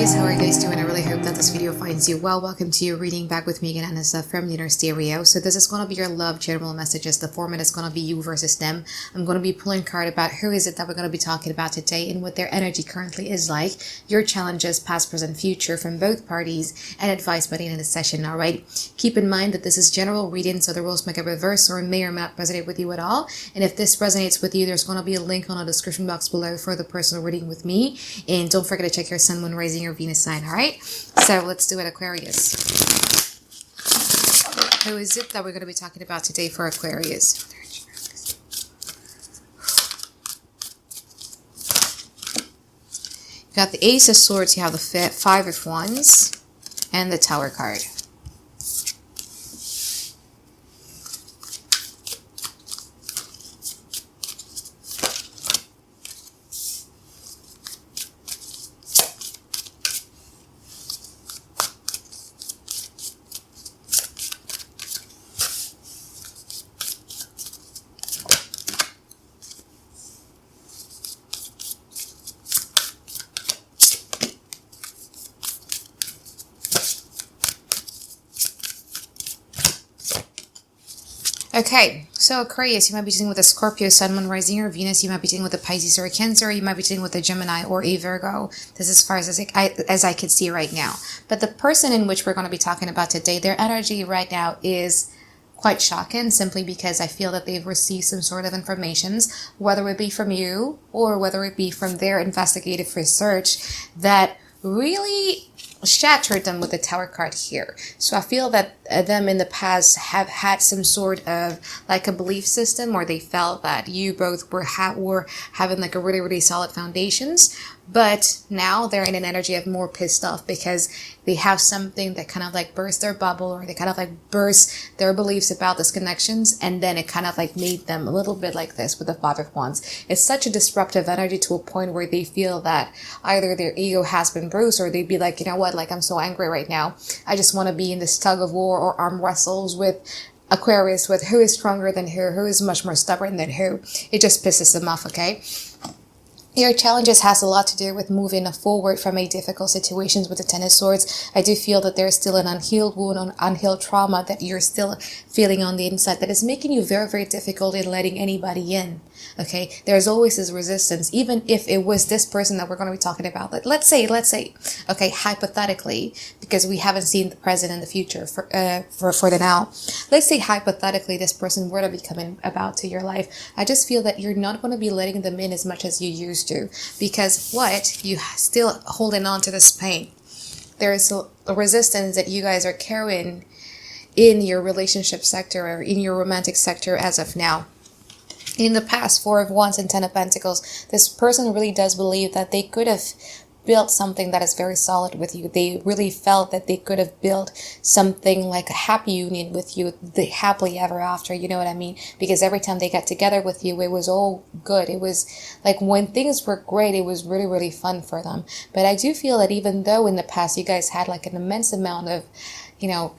Aquarius, how are you guys doing? I really hope that this video finds you well. Welcome to your reading back with me again, Anisa from the Inner Stereo. So this is going to be your love general messages. The format is going to be you versus them. I'm going to be pulling a card about who is it that we're going to be talking about today and what their energy currently is like, your challenges, past, present, future from both parties, and advice by the end of the session, alright? Keep in mind that this is general reading, so the rules make a reverse or may or may not resonate with you at all. And if this resonates with you, there's going to be a link on the description box below for the personal reading with me. And don't forget to check your sun, moon, rising, or Venus sign, alright? So let's do it, Aquarius. Who is it that we're going to be talking about today for Aquarius? You got the Ace of Swords, you have the Five of Wands, and the Tower card. Okay, so Aquarius, you might be dealing with a Scorpio, Sun, Moon, Rising, or Venus. You might be dealing with a Pisces or a Cancer. You might be dealing with a Gemini or a Virgo. This is as far as I can see right now. But the person in which we're going to be talking about today, their energy right now is quite shocking, simply because I feel that they've received some sort of informations, whether it be from you or whether it be from their investigative research, that really shattered them with the Tower card here. So I feel that them in the past have had some sort of like a belief system, or they felt that you both were having like a really, really solid foundations. But now they're in an energy of more pissed off because they have something that kind of like burst their bubble, or they kind of like burst their beliefs about these connections. And then it kind of like made them a little bit like this with the Five of Wands. It's such a disruptive energy to a point where they feel that either their ego has been bruised, or they'd be like, you know what, like I'm so angry right now. I just want to be in this tug of war or arm wrestles with Aquarius, with who is stronger than who is much more stubborn than who. It just pisses them off, okay? Your challenges has a lot to do with moving forward from a difficult situations with the Ten of Swords. I do feel that there's still an unhealed wound, an unhealed trauma that you're still feeling on the inside that is making you very, very difficult in letting anybody in. Okay, there's always this resistance, even if it was this person that we're going to be talking about. Like, let's say, okay, hypothetically, because we haven't seen the present and the future for the now. Let's say hypothetically this person were to be coming about to your life. I just feel that you're not going to be letting them in as much as you used to, because you still holding on to this pain. There is a resistance that you guys are carrying in your relationship sector or in your romantic sector as of now. In the past, Four of Wands and Ten of Pentacles, this person really does believe that they could have built something that is very solid with you. They really felt that they could have built something like a happy union with you, the happily ever after, you know what I mean? Because every time they got together with you, it was all good. It was like when things were great, it was really, really fun for them. But I do feel that even though in the past you guys had like an immense amount of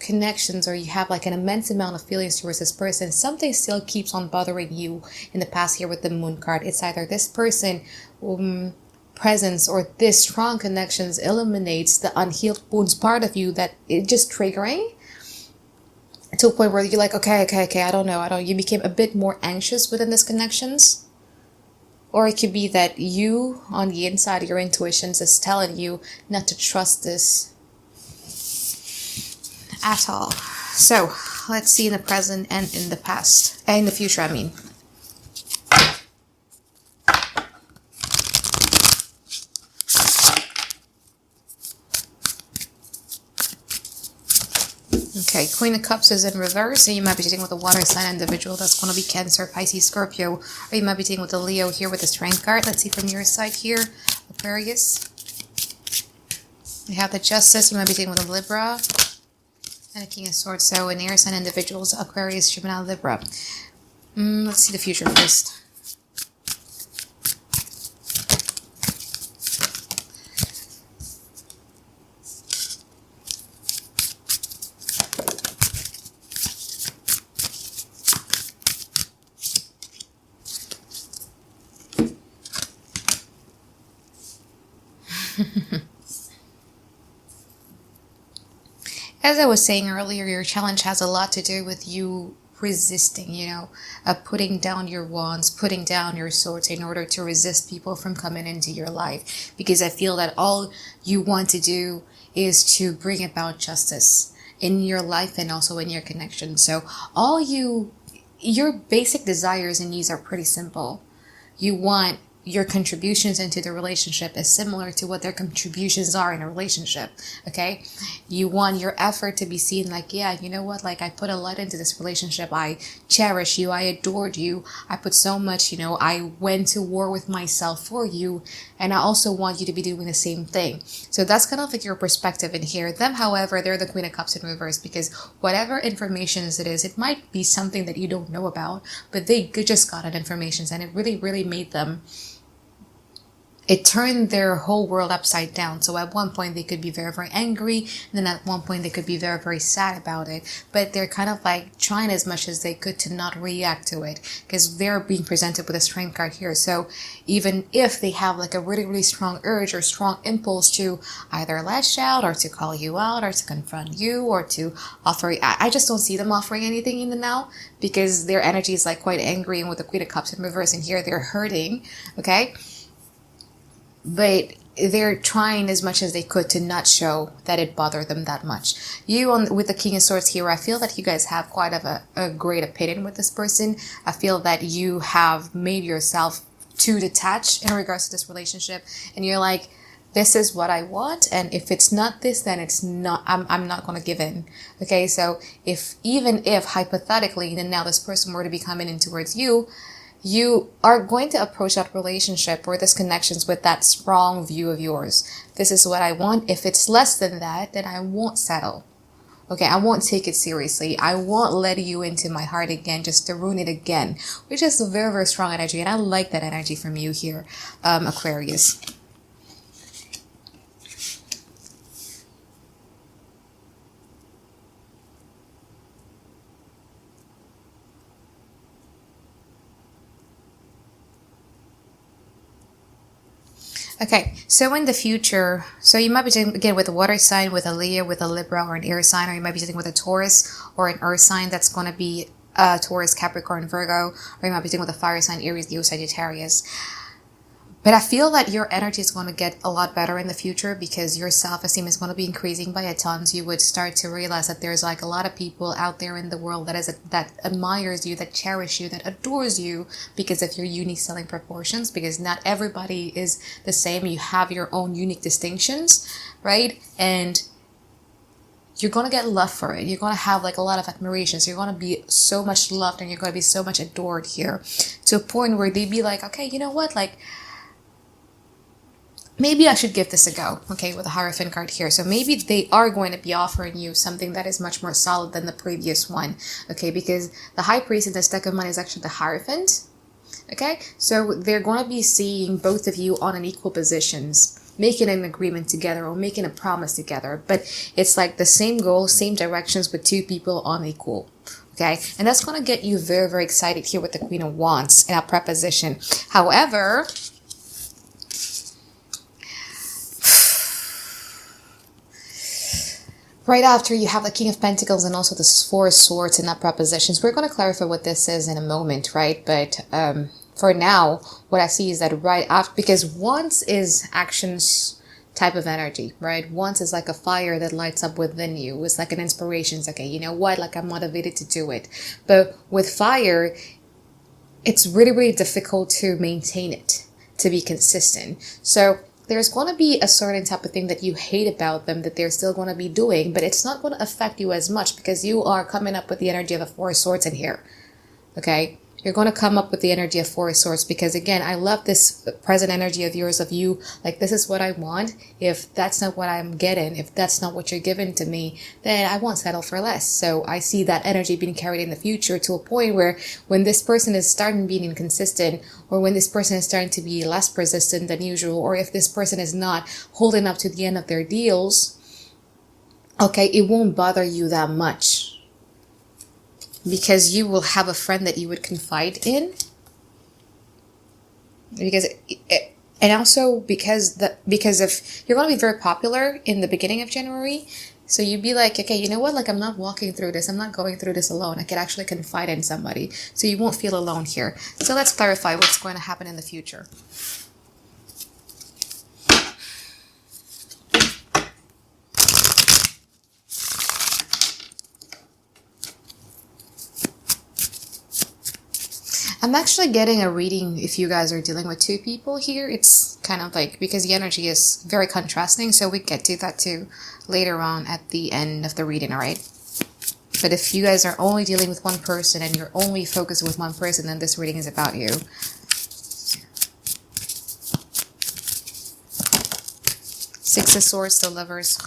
connections, or you have like an immense amount of feelings towards this person, something still keeps on bothering you in the past here with the Moon card. It's either this person presence or this strong connections eliminates the unhealed wounds part of you that it just triggering to a point where you're like, okay, I don't know. You became a bit more anxious within this connections. Or it could be that you on the inside, your intuitions is telling you not to trust this at all. So let's see in the present and in the past, and in the future, I mean. Okay, Queen of Cups is in reverse, and you might be dealing with a water sign individual. That's going to be Cancer, Pisces, Scorpio, or you might be dealing with a Leo here with the Strength card. Let's see from your side here, Aquarius. We have the Justice. You might be dealing with a Libra and a King of Swords. So an air sign individuals, Aquarius, Gemini, Libra. Let's see the future first. As I was saying earlier, your challenge has a lot to do with you resisting, putting down your wands, putting down your swords in order to resist people from coming into your life. Because I feel that all you want to do is to bring about justice in your life and also in your connection. So your basic desires and needs are pretty simple. You want your contributions into the relationship is similar to what their contributions are in a relationship. Okay. You want your effort to be seen like, yeah, you know what? Like, I put a lot into this relationship. I cherish you. I adored you. I put so much, I went to war with myself for you. And I also want you to be doing the same thing. So that's kind of like your perspective in here. Them, however, they're the Queen of Cups in reverse, because whatever information it is, it might be something that you don't know about, but they just got that information, and it really, really made them, it turned their whole world upside down. So at one point they could be very, very angry. And then at one point they could be very, very sad about it. But they're kind of like trying as much as they could to not react to it, because they're being presented with a strength card here. So even if they have like a really, really strong urge or strong impulse to either lash out or to call you out or to confront you or to offer, I just don't see them offering anything in the now, because their energy is like quite angry. And with the Queen of Cups in reverse in here, they're hurting. Okay. But they're trying as much as they could to not show that it bothered them that much. With the King of Swords here, I feel that you guys have quite of a great opinion with this person. I feel that you have made yourself too detached in regards to this relationship. And you're like, this is what I want. And if it's not this, then it's not, I'm not going to give in. Okay. So even if hypothetically, then now this person were to be coming in towards you, you are going to approach that relationship or this connections with that strong view of yours. This is what I want. If it's less than that, then I won't settle. Okay, I won't take it seriously. I won't let you into my heart again just to ruin it again, which is a very, very strong energy. And I like that energy from you here, Aquarius. Okay, so in the future, so you might be dealing again with a water sign, with a Leo, with a Libra, or an air sign, or you might be dealing with a Taurus or an earth sign that's going to be Taurus, Capricorn, Virgo, or you might be dealing with a fire sign, Aries, Leo, Sagittarius. But I feel that your energy is going to get a lot better in the future, because your self-esteem is going to be increasing by a tons. You would start to realize that there's like a lot of people out there in the world that admires you, that cherish you, that adores you because of your unique selling proportions, because not everybody is the same. You have your own unique distinctions, right? And you're going to get love for it. You're going to have like a lot of admiration. So you're going to be so much loved and you're going to be so much adored here, to a point where they'd be like, okay, you know what? Like, maybe I should give this a go, okay, with a Hierophant card here. So maybe they are going to be offering you something that is much more solid than the previous one, okay, because the High Priest in this deck of money is actually the Hierophant, okay? So they're going to be seeing both of you on an equal positions, making an agreement together or making a promise together. But it's like the same goal, same directions, with two people on equal. Okay, and that's going to get you very, very excited here with the Queen of Wands in a preposition. However, right after you have the King of Pentacles and also the Four of Swords in that prepositions. We're going to clarify what this is in a moment, right? But for now, what I see is that right after, because Wands is actions type of energy, right? Wands is like a fire that lights up within you. It's like an inspiration. It's okay, you know what? Like, I'm motivated to do it. But with fire, it's really, really difficult to maintain it, to be consistent. So there's going to be a certain type of thing that you hate about them that they're still going to be doing, but it's not going to affect you as much because you are coming up with the energy of the Four of Swords in here. Okay? You're going to come up with the energy of Four of Swords because, again, I love this present energy of yours, of you, like, this is what I want. If that's not what I'm getting, if that's not what you're giving to me, then I won't settle for less. So I see that energy being carried in the future to a point where when this person is starting being inconsistent, or when this person is starting to be less persistent than usual, or if this person is not holding up to the end of their deals, okay, it won't bother you that much. Because you will have a friend that you would confide in. And also because if you're going to be very popular in the beginning of January, So you'd be like, okay, you know what? Like, I'm not walking through this. I'm not going through this alone. I could actually confide in somebody. So you won't feel alone here. So let's clarify what's going to happen in the future. I'm actually getting a reading if you guys are dealing with two people here. It's kind of like, because the energy is very contrasting, so we get to that too later on at the end of the reading, alright? But if you guys are only dealing with one person and you're only focused with one person, then this reading is about you. Six of Swords, the Lovers.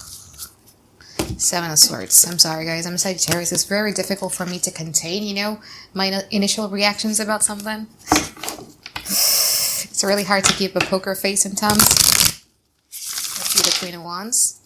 Seven of Swords. I'm sorry, guys. I'm a Sagittarius. It's very difficult for me to contain, you know, my initial reactions about something. It's really hard to keep a poker face sometimes. Let's see the Queen of Wands.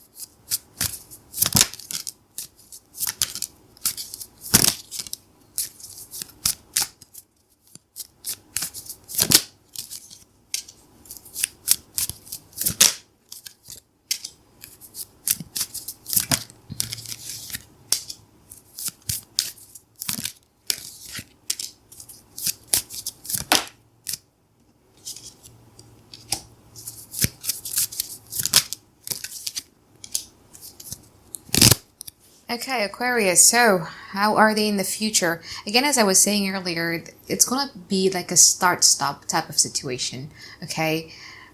Okay, Aquarius, so how are they in the future? Again, as I was saying earlier, it's going to be like a start-stop type of situation, okay?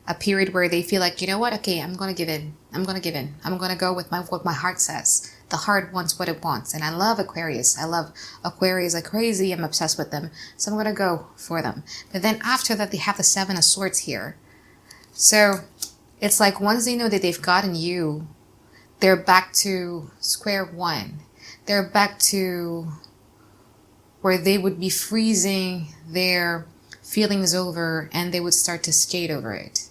A period where they feel like, you know what, okay, I'm going to give in. I'm going to give in. I'm going to go with what my heart says. The heart wants what it wants. And I love Aquarius. I love Aquarius like crazy. I'm obsessed with them. So I'm going to go for them. But then after that, they have the Seven of Swords here. So it's like once they know that they've gotten you, they're back to square one. They're back to where they would be freezing their feelings over and they would start to skate over it.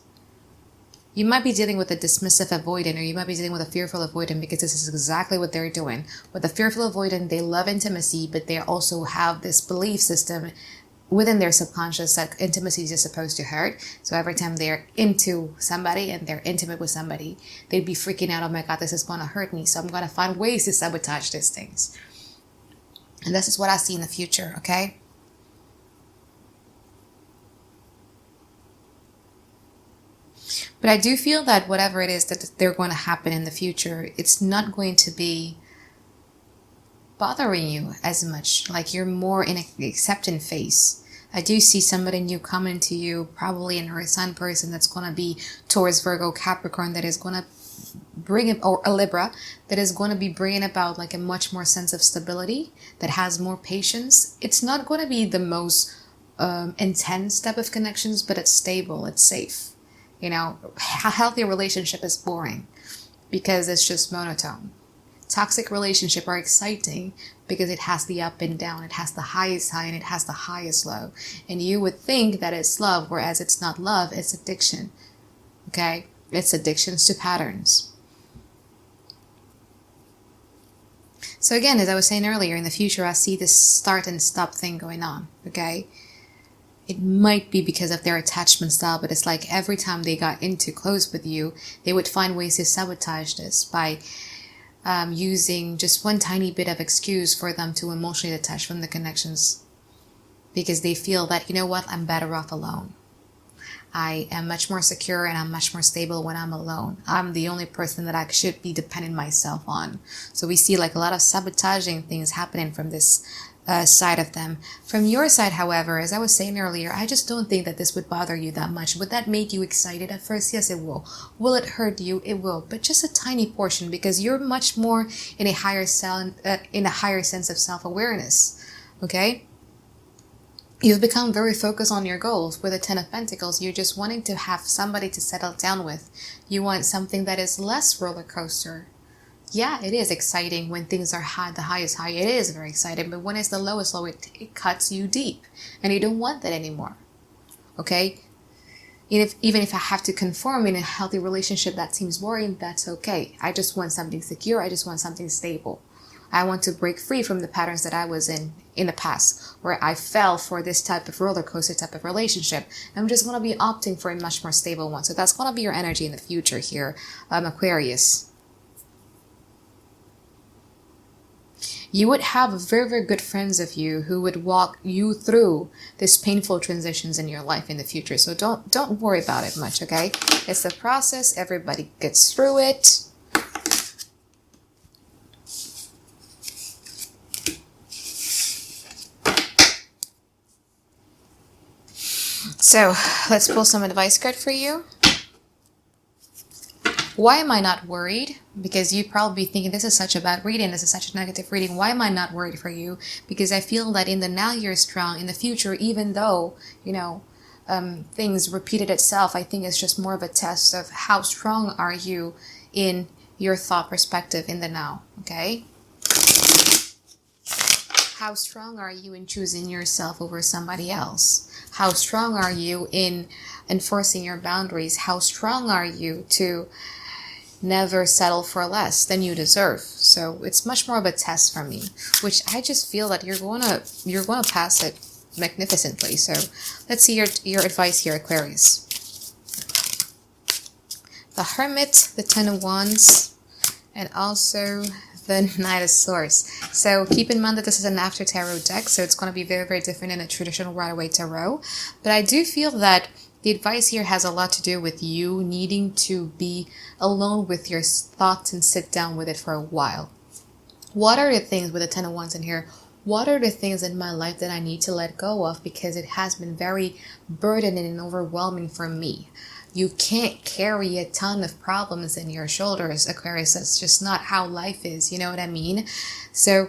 You might be dealing with a dismissive avoidant, or you might be dealing with a fearful avoidant, because this is exactly what they're doing. With a fearful avoidant, they love intimacy, but they also have this belief system within their subconscious that intimacy is just supposed to hurt. So every time they're into somebody and they're intimate with somebody, they'd be freaking out, oh my God, this is going to hurt me. So I'm going to find ways to sabotage these things. And this is what I see in the future, okay? But I do feel that whatever it is that they're going to happen in the future, it's not going to be bothering you as much. Like you're more in an acceptance phase. I do see somebody new coming to you, probably an earth sign person that's going to be Taurus, Virgo, Capricorn, that is going to bring it, or a Libra, that is going to be bringing about like a much more sense of stability, that has more patience. It's not going to be the most intense type of connections, but it's stable, it's safe. You know, a healthy relationship is boring because it's just monotone. Toxic relationships are exciting because it has the up and down. It has the highest high and it has the highest low. And you would think that it's love, whereas it's not love, it's addiction. Okay? It's addictions to patterns. So again, as I was saying earlier, in the future, I see this start and stop thing going on. Okay? It might be because of their attachment style, but it's like every time they got into close with you, they would find ways to sabotage this by using just one tiny bit of excuse for them to emotionally detach from the connections, because they feel that, you know what, I'm better off alone. I am much more secure and I'm much more stable when I'm alone. I'm the only person that I should be depending myself on. So we see like a lot of sabotaging things happening from this side of them. From your side, however, as I was saying earlier, I just don't think that this would bother you that much. Would that make you excited at first? Yes, it will. Will it hurt you? It will, but just a tiny portion, because you're much more in a higher sense of self-awareness. Okay? You've become very focused on your goals. With the Ten of Pentacles, you're just wanting to have somebody to settle down with. You want something that is less roller coaster. Yeah, it is exciting when things are high, the highest high. It is very exciting, but when it's the lowest low, it cuts you deep, and you don't want that anymore. Okay? Even if I have to conform in a healthy relationship that seems boring, that's okay. I just want something secure. I just want something stable. I want to break free from the patterns that I was in the past, where I fell for this type of roller coaster type of relationship. I'm just going to be opting for a much more stable one. So that's going to be your energy in the future here, Aquarius. You would have very, very good friends of you who would walk you through these painful transitions in your life in the future. So don't worry about it much, okay? It's the process. Everybody gets through it. So let's pull some advice card for you. Why am I not worried? Because you'd probably be thinking, this is such a bad reading, this is such a negative reading. Why am I not worried for you? Because I feel that in the now you're strong. In the future, even though, things repeated itself, I think it's just more of a test of how strong are you in your thought perspective in the now, okay? How strong are you in choosing yourself over somebody else? How strong are you in enforcing your boundaries? How strong are you to never settle for less than you deserve? So it's much more of a test for me, which I just feel that you're going to pass it magnificently. So let's see your advice here, Aquarius. The Hermit, the Ten of Wands, and also the Knight of Swords. So keep in mind that this is an after tarot deck, so it's going to be very, very different in a traditional Rider-Waite tarot. But I do feel that the advice here has a lot to do with you needing to be alone with your thoughts and sit down with it for a while. What are the things with the Ten of Wands in here? What are the things in my life that I need to let go of because it has been very burdening and overwhelming for me? You can't carry a ton of problems in your shoulders, Aquarius. That's just not how life is, you know what I mean? So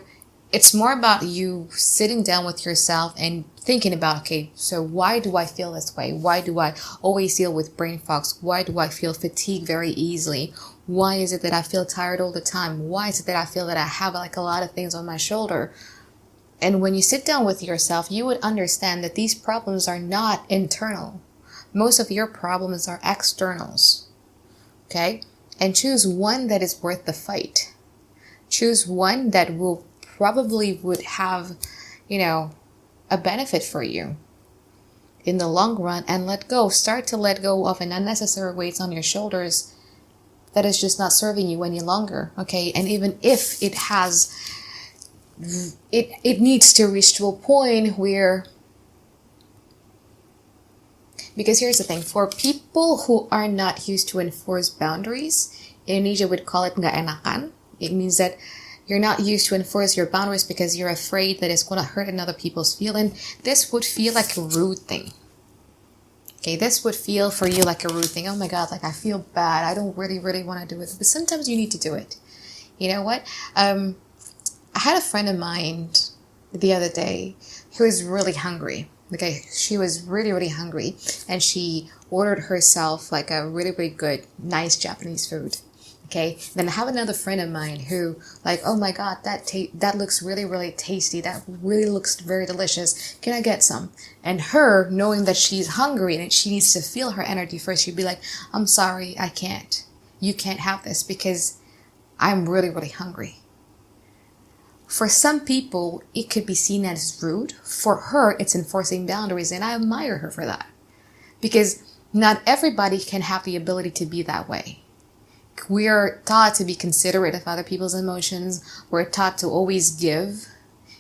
it's more about you sitting down with yourself and thinking about, okay, so why do I feel this way? Why do I always deal with brain fogs? Why do I feel fatigued very easily? Why is it that I feel tired all the time? Why is it that I feel that I have like a lot of things on my shoulder? And when you sit down with yourself, you would understand that these problems are not internal. Most of your problems are externals, okay? And choose one that is worth the fight. Choose one that will probably would have, a benefit for you in the long run, and let go. Start to let go of an unnecessary weight on your shoulders that is just not serving you any longer, okay? And even if it has, it needs to reach to a point where, because here's the thing, for people who are not used to enforce boundaries, Indonesia would call it nggak enakan. It means that you're not used to enforce your boundaries because you're afraid that it's going to hurt another people's feeling. This would feel like a rude thing. Okay, this would feel for you like a rude thing. Oh my God, like I feel bad. I don't really, really want to do it. But sometimes you need to do it. You know what? I had a friend of mine the other day who was really hungry. Okay, she was really, really hungry. And she ordered herself like a really, really good, nice Japanese food. Okay, then I have another friend of mine who like, oh my God, that looks really, really tasty. That really looks very delicious. Can I get some? And her, knowing that she's hungry and she needs to feel her energy first, she'd be like, I'm sorry, I can't. You can't have this because I'm really, really hungry. For some people, it could be seen as rude. For her, it's enforcing boundaries, and I admire her for that. Because not everybody can have the ability to be that way. We are taught to be considerate of other people's emotions. We're taught to always give,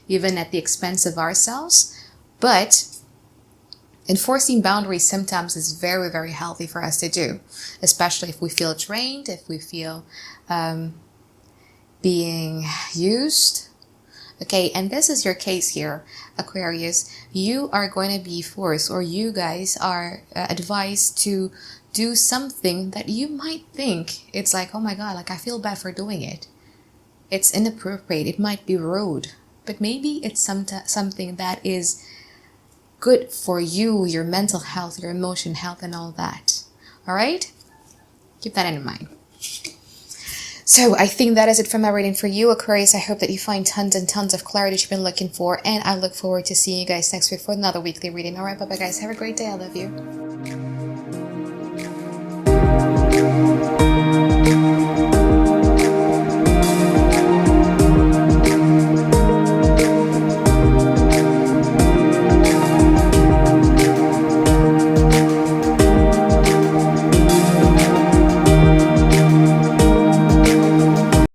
even at the expense of ourselves. But enforcing boundaries sometimes is very, very healthy for us to do, especially if we feel drained, if we feel being used. Okay, and this is your case here, Aquarius. You are going to be forced, or you guys are advised to do something that you might think it's like, oh my God, like I feel bad for doing it. It's inappropriate. It might be rude, but maybe it's something that is good for you, your mental health, your emotion health, and all that. All right? Keep that in mind. So I think that is it for my reading for you, Aquarius. I hope that you find tons and tons of clarity you've been looking for, and I look forward to seeing you guys next week for another weekly reading. All right, bye-bye, guys. Have a great day. I love you.